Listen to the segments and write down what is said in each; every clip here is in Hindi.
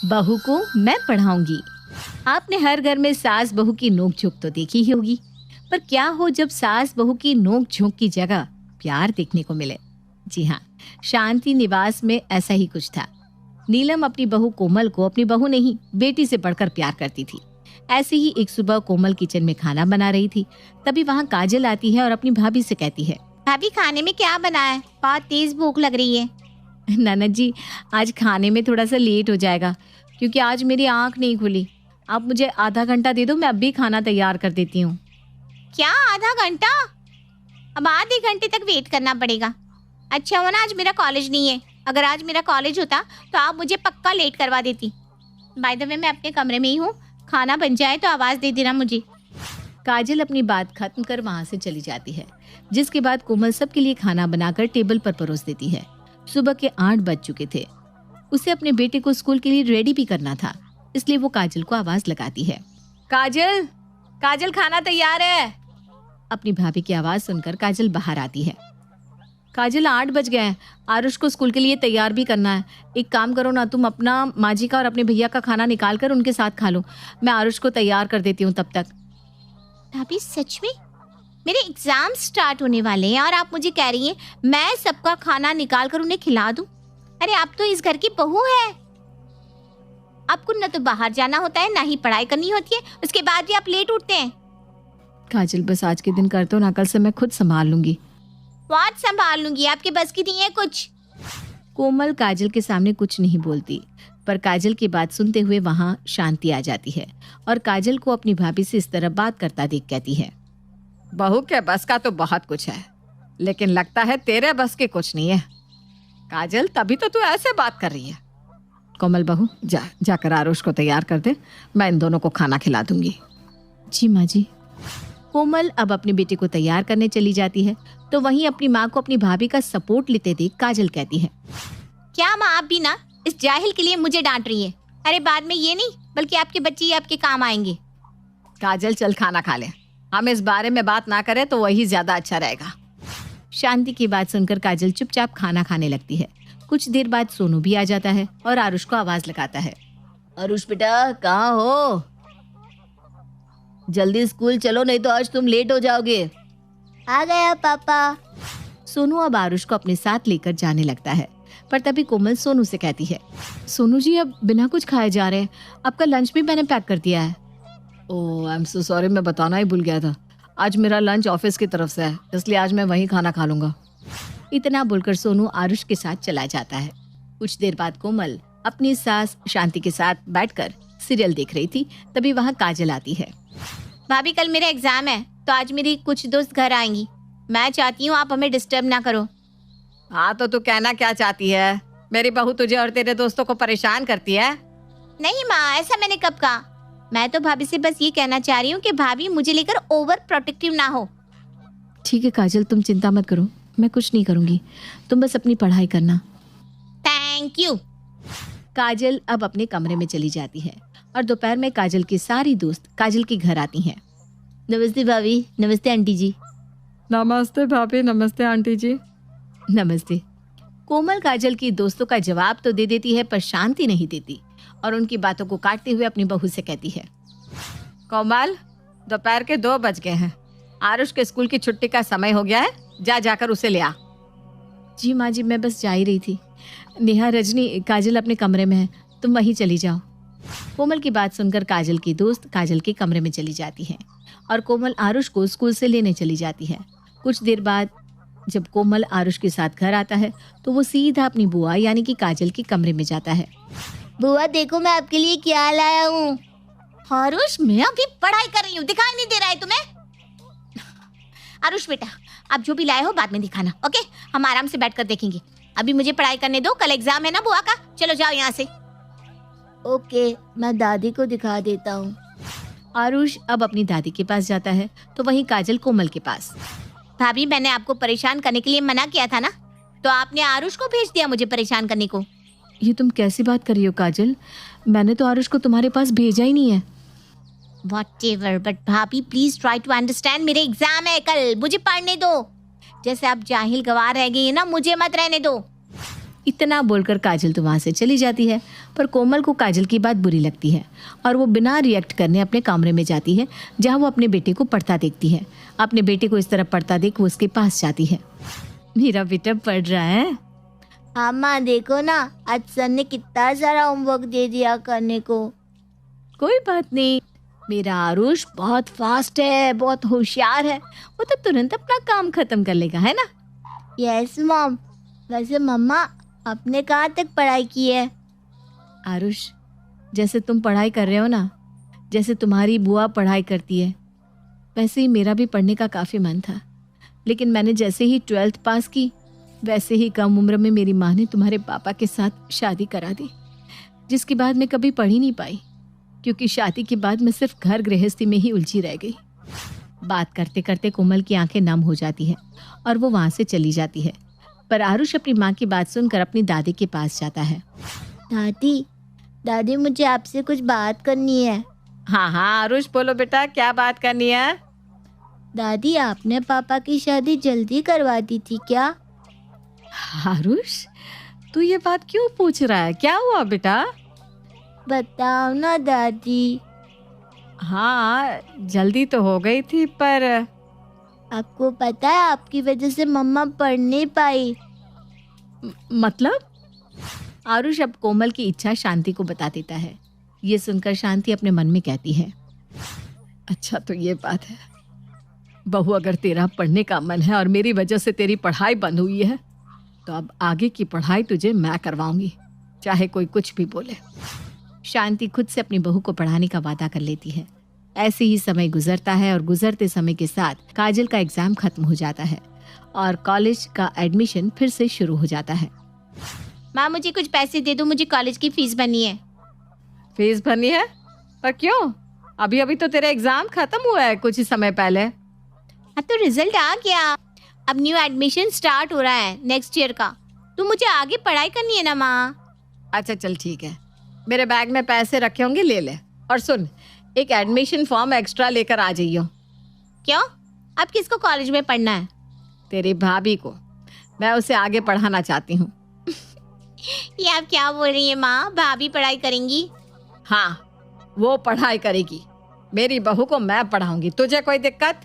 बहू को मैं पढ़ाऊंगी। आपने हर घर में सास बहू की नोक झोंक तो देखी ही होगी, पर क्या हो जब सास बहू की नोक झोंक की जगह प्यार देखने को मिले। जी हाँ, शांति निवास में ऐसा ही कुछ था। नीलम अपनी बहू कोमल को अपनी बहू नहीं बेटी से बढ़कर प्यार करती थी। ऐसे ही एक सुबह कोमल किचन में खाना बना रही थी। तभी वहाँ काजल आती है और अपनी भाभी से कहती है, भाभी खाने में क्या बना है? बहुत तेज भूख लग रही है। ननद जी, आज खाने में थोड़ा सा लेट हो जाएगा क्योंकि आज मेरी आंख नहीं खुली। आप मुझे आधा घंटा दे दो, मैं अभी खाना तैयार कर देती हूँ। क्या आधा घंटा? अब आधे घंटे तक वेट करना पड़ेगा। अच्छा हो ना आज मेरा कॉलेज नहीं है। अगर आज मेरा कॉलेज होता तो आप मुझे पक्का लेट करवा देती। बाय द वे मैं अपने कमरे में ही हूँ, खाना बन जाए तो आवाज़ दे देना मुझे। काजल अपनी बात खत्म कर वहाँ से चली जाती है, जिसके बाद कोमल सबके लिए खाना बनाकर टेबल पर परोस देती है। सुबह के 8 बज चुके थे। उसे अपने बेटे को स्कूल के लिए रेडी भी करना था, इसलिए वो काजल को आवाज लगाती है, काजल, काजल खाना तैयार है। अपनी भाभी की आवाज सुनकर काजल बाहर आती है। काजल 8 बज गए हैं, आरुष को स्कूल के लिए तैयार भी करना है। एक काम करो ना, तुम अपना माजी का और अपने भैया का खाना निकाल कर उनके साथ खा लो। मैं आरुष को तैयार कर देती हूँ तब तक। भाभी सच में? मेरे एग्जाम स्टार्ट होने वाले हैं और आप मुझे कह रही हैं मैं सबका खाना निकाल कर उन्हें खिला दूं? अरे आप तो इस घर की बहू है। आपको न तो बाहर जाना होता है, ना ही पढ़ाई करनी होती है, उसके बाद भी आप लेट उठते हैं। काजल बस आज के दिन कर दो ना, कल से मैं खुद संभाल लूंगी। व्हाट संभाल लूंगी? आपके बस की नहीं है कुछ। कोमल काजल के सामने कुछ नहीं बोलती, पर काजल की बात सुनते हुए वहाँ शांति आ जाती है और काजल को अपनी भाभी से इस तरह बात करता देख कहती है, बहू के बस का तो बहुत कुछ है, लेकिन लगता है तेरे बस के कुछ नहीं है। काजल तभी तो तू ऐसे बात कर रही है। कोमल बहू जाकर आरुष को तैयार कर दे, मैं इन दोनों को खाना खिला दूंगी। जी माँ जी। कोमल अब अपनी बेटी को तैयार करने चली जाती है, तो वहीं अपनी माँ को अपनी भाभी का सपोर्ट लेते देख काजल कहती है, क्या माँ आप भी ना इस जाहिल के लिए मुझे डांट रही है? अरे बाद में ये नहीं बल्कि आपके बच्चे ही आपके काम आएंगे। काजल चल खाना खा ले, हम इस बारे में बात ना करें तो वही ज्यादा अच्छा रहेगा। शांति की बात सुनकर काजल चुपचाप खाना खाने लगती है। कुछ देर बाद सोनू भी आ जाता है और आरुष को आवाज लगाता है, आरुष बेटा कहाँ हो? जल्दी स्कूल चलो, नहीं तो आज तुम लेट हो जाओगे। आ गया पापा। सोनू अब आरुष को अपने साथ लेकर जाने लगता है, पर तभी कोमल सोनू से कहती है, सोनू जी अब बिना कुछ खाए जा रहे हैं, आपका लंच भी मैंने पैक कर दिया है। ओह आई एम सो सॉरी, मैं बताना ही भूल गया था। आज मेरा लंच ऑफिस की तरफ से है, इसलिए आज मैं वहीं खाना खा लूंगा। इतना बोलकर सोनू आरुष के साथ चला जाता है। कुछ देर बाद कोमल अपनी सास शांति के साथ बैठकर सीरियल देख रही थी, तभी वहाँ काजल आती है। भाभी कल मेरा एग्जाम है तो आज मेरी कुछ दोस्त घर आएंगी। मैं चाहती हूँ आप हमें डिस्टर्ब ना करो। हाँ तो तू कहना क्या चाहती है? मेरी बहू तुझे और तेरे दोस्तों को परेशान करती है? नहीं माँ, ऐसा मैंने कब कहा। मैं तो भाभी से बस ये कहना चाह रही हूँ कि भाभी मुझे लेकर ओवर प्रोटेक्टिव ना हो। ठीक है काजल, तुम चिंता मत करो, मैं कुछ नहीं करूँगी, तुम बस अपनी पढ़ाई करना। Thank you. काजल अब अपने कमरे में चली जाती है और दोपहर में काजल की सारी दोस्त काजल के घर आती हैं। नमस्ते भाभी, नमस्ते आंटी जी। नमस्ते भाभी, नमस्ते आंटी जी। नमस्ते। कोमल काजल की दोस्तों का जवाब तो दे देती है, पर शांति नहीं देती और उनकी बातों को काटते हुए अपनी बहू से कहती है, कोमल दोपहर के 2 बज गए हैं, आरुष के स्कूल की छुट्टी का समय हो गया है, जाकर उसे ले आ। जी माँ जी, मैं बस जा ही रही थी। नेहा, रजनी, काजल अपने कमरे में है, तुम वहीं चली जाओ। कोमल की बात सुनकर काजल की दोस्त काजल के कमरे में चली जाती है और कोमल आरुष को स्कूल से लेने चली जाती है। कुछ देर बाद जब कोमल आरुष के साथ घर आता है तो वो सीधा अपनी बुआ यानी कि काजल के कमरे में जाता है। बुआ देखो मैं आपके लिए क्या लाया हूँ। आरुष मैं अभी पढ़ाई कर रही हूँ, दिखाई नहीं दे रहा है तुम्हें? आरुष बेटा आप जो भी लाए हो बाद में दिखाना, ओके? हम आराम से बैठकर देखेंगे, अभी मुझे पढ़ाई करने दो, कल एग्जाम है ना बुआ का। चलो जाओ यहाँ से। ओके, मैं दादी को दिखा देता हूँ। आरुष अब अपनी दादी के पास जाता है तो वहीं काजल कोमल के पास। भाभी मैंने आपको परेशान करने के लिए मना किया था ना, तो आपने आरुष को भेज दिया मुझे परेशान करने को। ये तुम कैसी बात कर रही हो काजल? मैंने तो आरुष को तुम्हारे पास भेजा ही नहीं है। Whatever, but भाभी प्लीज ट्राई टू अंडरस्टैंड, मेरे एग्जाम है कल, मुझे पढ़ने दो। जैसे आप जाहिल गवार रह गई है ना, मुझे मत रहने दो। इतना बोलकर काजल तो वहाँ से चली जाती है। पर कोमल को काजल की बात बुरी लगती है और वो बिना रिएक्ट करने अपने कमरे में जाती है, जहाँ वो अपने बेटे को पढ़ता देखती है। अपने बेटे को इस तरह पढ़ता देख वो उसके पास जाती है। मेरा बेटा पढ़ रहा है। हाँ माँ, देखो ना, आज सर ने कितना सारा होमवर्क दे दिया करने को। कोई बात नहीं, मेरा आरुष बहुत फास्ट है, बहुत होशियार है, वो तो तुरंत अपना काम खत्म कर लेगा, है ना। Yes mom. वैसे मम्मा, आपने कहाँ तक पढ़ाई की है? आरुष, जैसे तुम पढ़ाई कर रहे हो ना, जैसे तुम्हारी बुआ पढ़ाई करती है, वैसे ही मेरा भी पढ़ने का काफ़ी मन था। लेकिन मैंने जैसे ही 12th पास की, वैसे ही कम उम्र में मेरी माँ ने तुम्हारे पापा के साथ शादी करा दी, जिसके बाद मैं कभी पढ़ ही नहीं पाई, क्योंकि शादी के बाद मैं सिर्फ घर गृहस्थी में ही उलझी रह गई। बात करते करते कोमल की आंखें नम हो जाती है और वो वहाँ से चली जाती है। पर आरुष अपनी माँ की बात सुनकर अपनी दादी के पास जाता है। दादी, दादी मुझे आपसे कुछ बात करनी है। हाँ हाँ आरुष, बोलो बेटा, क्या बात करनी है। दादी, आपने पापा की शादी जल्दी करवा दी थी क्या? आरुष, तू ये बात क्यों पूछ रहा है? क्या हुआ बेटा? बताओ ना दादी। हाँ, जल्दी तो हो गई थी, पर आपको पता है, आपकी वजह से मम्मा पढ़ नहीं पाई। मतलब? आरुष अब कोमल की इच्छा शांति को बता देता है। ये सुनकर शांति अपने मन में कहती है, अच्छा तो ये बात है बहू, अगर तेरा पढ़ने का मन है और मेरी वजह से तेरी पढ़ाई बंद हुई है, तो अब आगे की पढ़ाई तुझे मैं करवाऊंगी, चाहे कोई कुछ भी बोले। शांति खुद से अपनी बहू को पढ़ाने का वादा कर लेती है। ऐसे ही समय गुजरता है और गुजरते समय के साथ काजल का एग्जाम खत्म हो जाता है और कॉलेज का एडमिशन फिर से शुरू हो जाता है। माँ, मुझे कुछ पैसे दे दो, मुझे कॉलेज की फीस भरनी है। फीस भरनी है? पर क्यों? अभी अभी तो तेरा एग्जाम खत्म हुआ है कुछ ही समय पहले। अब तो रिजल्ट आ गया, अब न्यू एडमिशन स्टार्ट हो रहा है नेक्स्ट ईयर का, तो मुझे आगे पढ़ाई करनी है ना माँ। अच्छा चल ठीक है, मेरे बैग में पैसे रखे होंगे, ले ले। और सुन, एक एडमिशन फॉर्म एक्स्ट्रा लेकर आ जाइयो। क्यों? अब किसको कॉलेज में पढ़ना है? तेरी भाभी को, मैं उसे आगे पढ़ाना चाहती हूँ। ये आप क्या बोल रही हैं माँ? भाभी पढ़ाई करेंगी? हाँ, वो पढ़ाई करेगी, मेरी बहू को मैं पढ़ाऊंगी। तुझे कोई दिक्कत?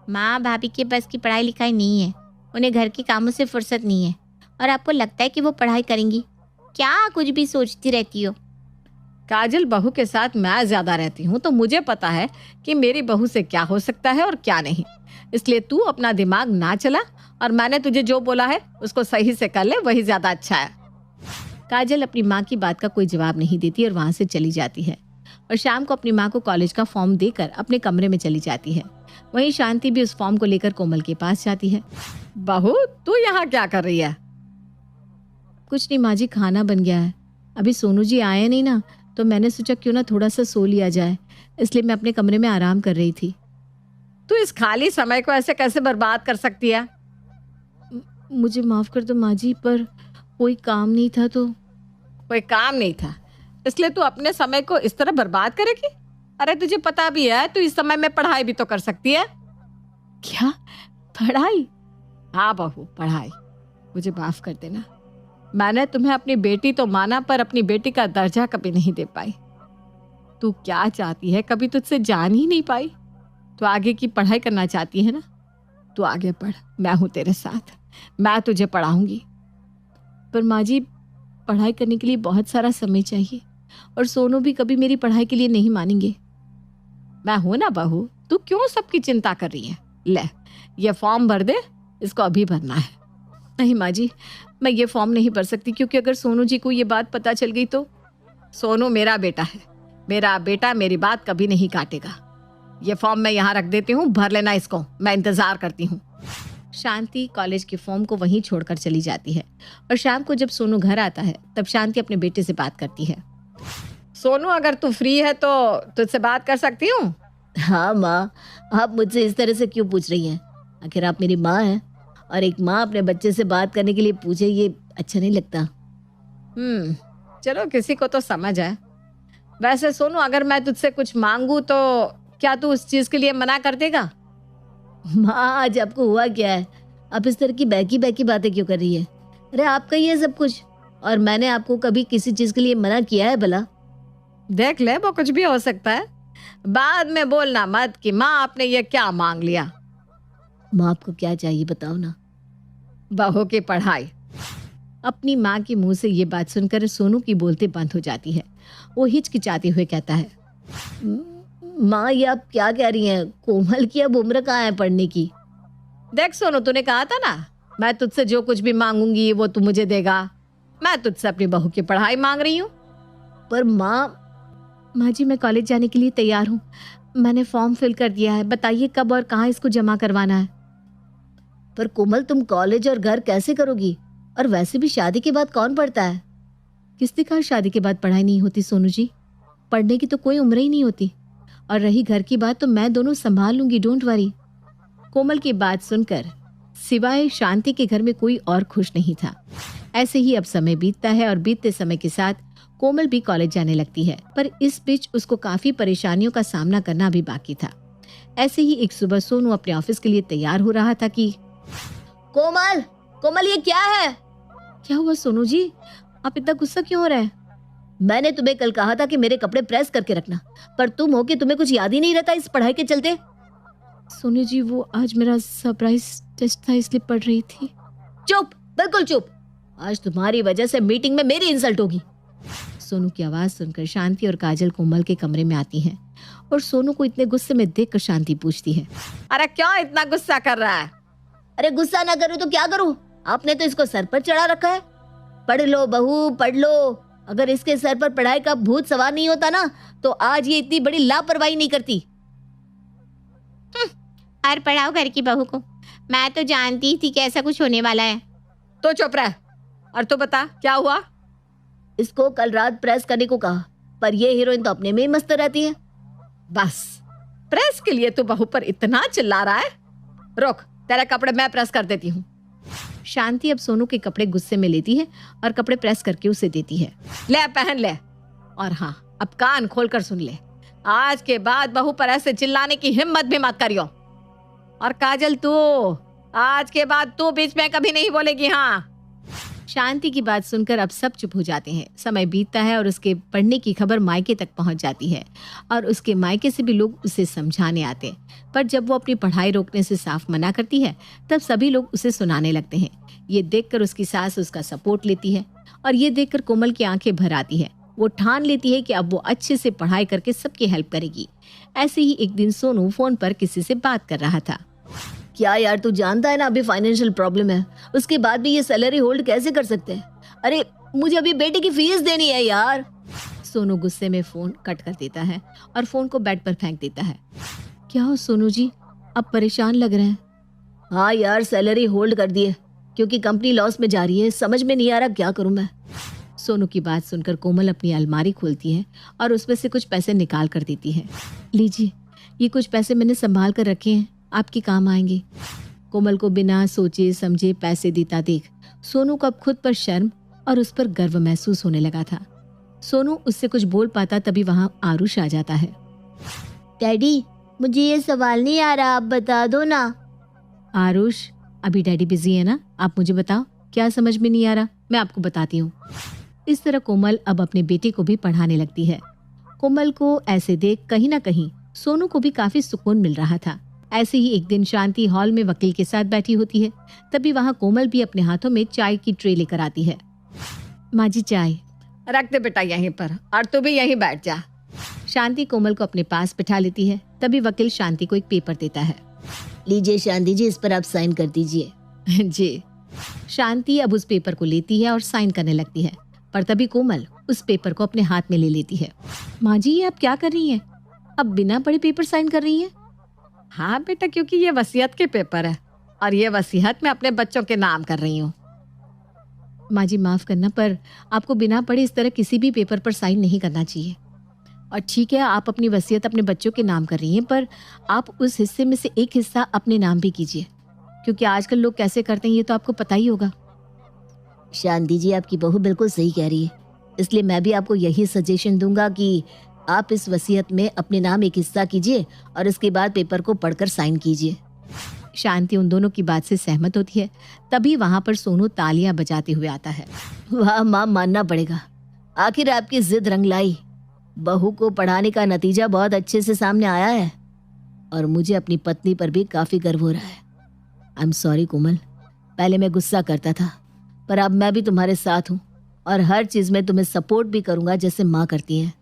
माँ, भाभी के बस की पढ़ाई लिखाई नहीं है, उन्हें घर के कामों से फुर्सत नहीं है, और आपको लगता है कि वो पढ़ाई करेंगी? क्या कुछ भी सोचती रहती हो? काजल, बहू के साथ मैं ज्यादा रहती हूँ, तो मुझे पता है कि मेरी बहू से क्या हो सकता है और क्या नहीं। इसलिए तू अपना दिमाग ना चला और मैंने तुझे जो बोला है उसको सही से कर ले, वही ज्यादा अच्छा है। काजल अपनी माँ की बात का कोई जवाब नहीं देती और वहाँ से चली जाती है और शाम को अपनी माँ को कॉलेज का फॉर्म देकर अपने कमरे में चली जाती है। वहीं शांति भी उस फॉर्म को लेकर कोमल के पास जाती है। बहू, तू यहाँ क्या कर रही है? कुछ नहीं माँ जी, खाना बन गया है। अभी सोनू जी आए नहीं ना, तो मैंने सोचा क्यों ना थोड़ा सा सो लिया जाए, इसलिए मैं अपने कमरे में आराम कर रही थी। तू इस खाली समय को ऐसे कैसे बर्बाद कर सकती है? मुझे माफ कर दो माँ जी, पर कोई काम नहीं था तो। कोई काम नहीं था इसलिए तू अपने समय को इस तरह बर्बाद करेगी? अरे तुझे पता भी है तू इस समय में पढ़ाई भी तो कर सकती है। क्या पढ़ाई? हाँ बहू, पढ़ाई। मुझे माफ कर देना, मैंने तुम्हें अपनी बेटी तो माना, पर अपनी बेटी का दर्जा कभी नहीं दे पाई। तू क्या चाहती है कभी तुझसे जान ही नहीं पाई। तू आगे की पढ़ाई करना चाहती है ना, तू आगे पढ़, मैं हूं तेरे साथ, मैं तुझे पढ़ाऊंगी। पर माँ जी, पढ़ाई करने के लिए बहुत सारा समय चाहिए और सोनू भी कभी मेरी पढ़ाई के लिए नहीं मानेंगे। मैं हूं ना बहू, तू क्यों सबकी चिंता कर रही है? ले, ये फॉर्म भर दे, इसको अभी भरना है। नहीं माँ जी, मैं ये फॉर्म नहीं भर सकती, क्योंकि अगर सोनू जी को ये बात पता चल गई तो। सोनू मेरा बेटा है, मेरा बेटा मेरी बात कभी नहीं काटेगा। ये फॉर्म मैं यहाँ रख देती हूँ, भर लेना इसको, मैं इंतजार करती हूँ। शांति कॉलेज के फॉर्म को वहीं छोड़कर चली जाती है और शाम को जब सोनू घर आता है तब शांति अपने बेटे से बात करती है। सोनू, अगर तू फ्री है तो तुझसे बात कर सकती हूँ? हाँ माँ, आप मुझसे इस तरह से क्यों पूछ रही हैं? आखिर आप मेरी माँ हैं, और एक माँ अपने बच्चे से बात करने के लिए पूछे, ये अच्छा नहीं लगता। चलो, किसी को तो समझ है। वैसे सोनू, अगर मैं तुझसे कुछ मांगू तो क्या तू उस चीज के लिए मना कर देगा? माँ, आज आपको हुआ क्या है? आप इस तरह की बैकी बैकी बातें क्यों कर रही है? अरे आपका ये सब कुछ, और मैंने आपको कभी किसी चीज के लिए मना किया है भला? देख ले, वो कुछ भी हो सकता है। बाद में बोलना मत कि माँ आपने ये क्या मांग लिया। माँ आपको क्या चाहिए बताओ ना। बहू की पढ़ाई। अपनी माँ के मुंह से ये बात सुनकर सोनू की बोलती बंद हो जाती है। वो हिचकिचाते हुए कहता है, माँ ये आप क्या कह रही हैं? कोमल की अब उम्र कहाँ है पढ़ने की? देख सोनू, तूने कहा था ना मैं तुझसे जो कुछ भी मांगूंगी वो तू मुझे देगा। मैं तुझसे अपनी बहू की पढ़ाई मांग रही हूँ। पर माँ जी मैं कॉलेज जाने के लिए तैयार हूँ। मैंने फॉर्म फिल कर दिया है। बताइए कब और कहाँ इसको जमा करवाना है। पर कोमल तुम कॉलेज और घर कैसे करोगी? और वैसे भी शादी के बाद कौन पढ़ता है? किसने कहा शादी के बाद पढ़ाई नहीं होती सोनू जी? पढ़ने की तो कोई उम्र ही नहीं होती। और रही घर की बात तो मैं दोनों संभाल लूंगी, डोंट वरी। कोमल की बात सुनकर सिवाय शांति के घर में कोई और खुश नहीं था। ऐसे ही अब समय बीतता है और बीतते समय के साथ कोमल भी कॉलेज जाने लगती है। पर इस बीच उसको काफी परेशानियों का सामना करना भी बाकी था। ऐसे ही एक सुबह सोनू अपने ऑफिस के लिए तैयार हो रहा था कि कोमल, कोमल ये क्या है? क्या हुआ सोनू जी, आप इतना गुस्सा क्यों हो रहे हैं? मैंने तुम्हें कल कहा था कि मेरे कपड़े प्रेस करके रखना, पर तुम हो कि तुम्हें कुछ याद ही नहीं रहता इस पढ़ाई के चलते। सोनू जी वो आज मेरा सरप्राइज टेस्ट था इसलिए पढ़ रही थी। चुप, बिल्कुल चुप। आज तुम्हारी वजह से मीटिंग में मेरी इंसल्ट होगी। सोनू की आवाज सुनकर शांति और काजल कोमल के कमरे में आती हैं और सोनू को इतने गुस्से में देखकर शांति पूछती है, अरे क्यों इतना गुस्सा कर रहा है? अरे गुस्सा ना करूं तो क्या करूं? आपने तो इसको सर पर चढ़ा रखा है। पढ़ लो बहू, पढ़ लो। अगर इसके सर पर पढ़ाई का भूत सवार नहीं होता ना तो आज ये इतनी बड़ी लापरवाही नहीं करती। और पढ़ाओ घर की बहू को। मैं तो जानती थी कि ऐसा कुछ होने वाला है। तो चुप रह और तू बता क्या हुआ? इसको कल रात प्रेस करने को कहा, पर ये हीरोइन तो अपने में ही मस्त रहती है। बस प्रेस के लिए तू बहू पर इतना चिल्ला रहा है? रुक, तेरे कपड़े मैं प्रेस कर देती हूँ। शांति अब सोनू के कपड़े गुस्से में लेती है और कपड़े प्रेस करके उसे देती है। ले पहन ले। और हाँ, अब कान खोलकर सुन ले, आज के बाद बहू पर ऐसे चिल्लाने की हिम्मत भी मत करियो। और काजल तू, आज के बाद तू बीच में कभी नहीं बोलेगी। हाँ। शांति की बात सुनकर अब सब चुप हो जाते हैं। समय बीतता है और उसके पढ़ने की खबर मायके तक पहुंच जाती है और उसके मायके से भी लोग उसे समझाने आते हैं। पर जब वो अपनी पढ़ाई रोकने से साफ मना करती है तब सभी लोग उसे सुनाने लगते हैं। ये देखकर उसकी सास उसका सपोर्ट लेती है और ये देखकर कोमल की आंखें भर आती है। वो ठान लेती है कि अब वो अच्छे से पढ़ाई करके सबकी हेल्प करेगी। ऐसे ही एक दिन सोनू फोन पर किसी से बात कर रहा था। क्या यार, तू जानता है ना अभी फाइनेंशियल प्रॉब्लम है, उसके बाद भी ये सैलरी होल्ड कैसे कर सकते हैं? अरे मुझे अभी बेटे की फीस देनी है यार। सोनू गुस्से में फोन कट कर देता है और फोन को बेड पर फेंक देता है। क्या हो सोनू जी, अब परेशान लग रहे हैं? हाँ यार, सैलरी होल्ड कर दी है क्योंकि कंपनी लॉस में जा रही है। समझ में नहीं आ रहा क्या करूं मैं। सोनू की बात सुनकर कोमल अपनी अलमारी खोलती है और उसमें से कुछ पैसे निकाल कर देती है। लीजिए, ये कुछ पैसे मैंने संभाल कर रखे हैं, आपके काम आएंगे। कोमल को बिना सोचे समझे पैसे देता देख सोनू को अब खुद पर शर्म और उस पर गर्व महसूस होने लगा था। सोनू उससे कुछ बोल पाता तभी वहां आरुष आ जाता है। डैडी, मुझे ये सवाल नहीं आ रहा, आप बता दो ना। आरुष, अभी डैडी बिजी है ना, आप मुझे बताओ क्या समझ में नहीं आ रहा, मैं आपको बताती हूँ। इस तरह कोमल अब अपने बेटे को भी पढ़ाने लगती है। कोमल को ऐसे देख कहीं ना कहीं सोनू को भी काफी सुकून मिल रहा था। ऐसे ही एक दिन शांति हॉल में वकील के साथ बैठी होती है। तभी वहां कोमल भी अपने हाथों में चाय की ट्रे लेकर आती है। माँ जी चाय रख दे बेटा यहीं पर, और तू भी यहीं बैठ जा। शांति कोमल को अपने पास बिठा लेती है। तभी वकील शांति को एक पेपर देता है। लीजिए शांति जी, इस पर आप साइन कर दीजिए। जी। शांति अब उस पेपर को लेती है और साइन करने लगती है, पर तभी कोमल उस पेपर को अपने हाथ में ले लेती है। माँ जी ये आप क्या कर रही हैं? अब बिना पढ़े पेपर साइन कर रही हैं? हाँ बेटा, क्योंकि ये वसीयत के पेपर है और ये वसीयत मैं अपने बच्चों के नाम कर रही हूँ। माँ जी माफ करना, पर आपको बिना पढ़े इस तरह किसी भी पेपर पर साइन नहीं करना चाहिए। और ठीक है, आप अपनी वसीयत अपने बच्चों के नाम कर रही हैं, पर आप उस हिस्से में से एक हिस्सा अपने नाम भी कीजिए, क्योंकि आजकल लोग कैसे करते हैं ये तो आपको पता ही होगा। शांति जी, आपकी बहू बिल्कुल सही कह रही है, इसलिए मैं भी आपको यही सजेशन दूंगा कि आप इस वसीयत में अपने नाम एक हिस्सा कीजिए और उसके बाद पेपर को पढ़कर साइन कीजिए। शांति उन दोनों की बात से सहमत होती है। तभी वहां पर सोनू तालियां बजाते हुए आता है। वाह माँ, मानना पड़ेगा, आखिर आपकी जिद रंग लाई। बहू को पढ़ाने का नतीजा बहुत अच्छे से सामने आया है और मुझे अपनी पत्नी पर भी काफी गर्व हो रहा है। आई एम सॉरी कोमल, पहले मैं गुस्सा करता था, पर अब मैं भी तुम्हारे साथ हूँ और हर चीज में तुम्हें सपोर्ट भी करूंगा जैसे माँ करती है।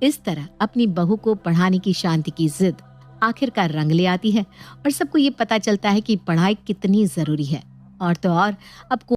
इस तरह अपनी बहू को पढ़ाने की शांति की जिद आखिरकार रंग ले आती है और सबको ये पता चलता है कि पढ़ाई कितनी जरूरी है। और तो और अब